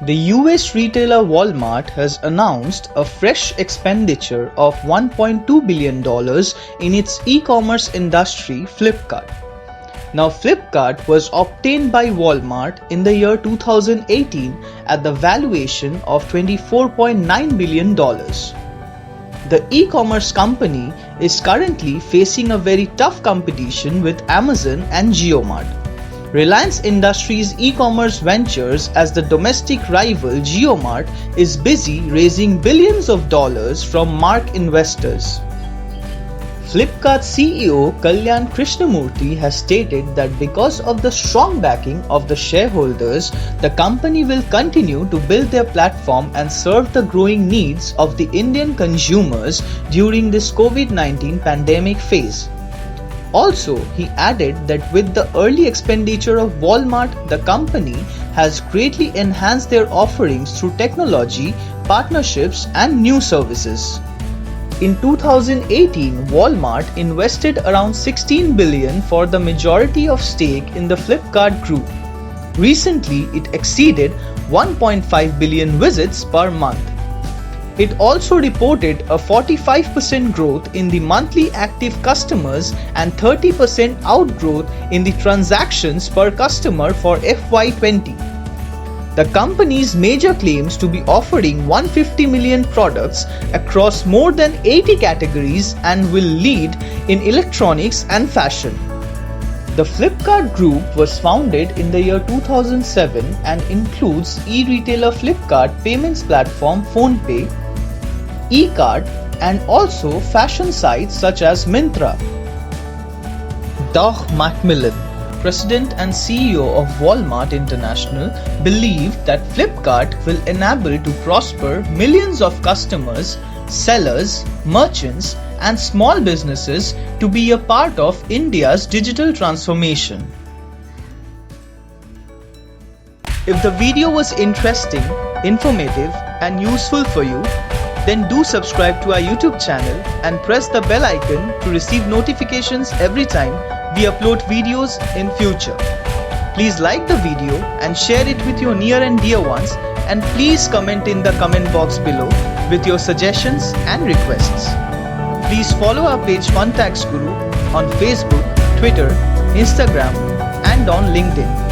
The US retailer Walmart has announced a fresh expenditure of $1.2 billion in its e-commerce industry, Flipkart. Now, Flipkart was obtained by Walmart in the year 2018 at the valuation of $24.9 billion. The e-commerce company is currently facing a very tough competition with Amazon and JioMart. Reliance Industries' e-commerce ventures as the domestic rival JioMart is busy raising billions of dollars from Mark investors. Flipkart CEO Kalyan Krishnamurthy has stated that because of the strong backing of the shareholders, the company will continue to build their platform and serve the growing needs of the Indian consumers during this COVID-19 pandemic phase. Also, he added that with the early expenditure of Walmart, the company has greatly enhanced their offerings through technology, partnerships, and new services. In 2018, Walmart invested around $16 billion for the majority of stake in the Flipkart group. Recently, it exceeded 1.5 billion visits per month. It also reported a 45% growth in the monthly active customers and 30% outgrowth in the transactions per customer for FY20. The company's major claims to be offering 150 million products across more than 80 categories and will lead in electronics and fashion. The Flipkart Group was founded in the year 2007 and includes e-retailer Flipkart payments platform PhonePe, e-cart, and also fashion sites such as Myntra. Doug McMillon, President and CEO of Walmart International, believed that Flipkart will enable to prosper millions of customers, sellers, merchants, and small businesses to be a part of India's digital transformation. If the video was interesting, informative, and useful for you, then do subscribe to our YouTube channel and press the bell icon to receive notifications every time we upload videos in future. Please like the video and share it with your near and dear ones, and please comment in the comment box below with your suggestions and requests. Please follow our page Fun Tax Guru on Facebook, Twitter, Instagram, and on LinkedIn.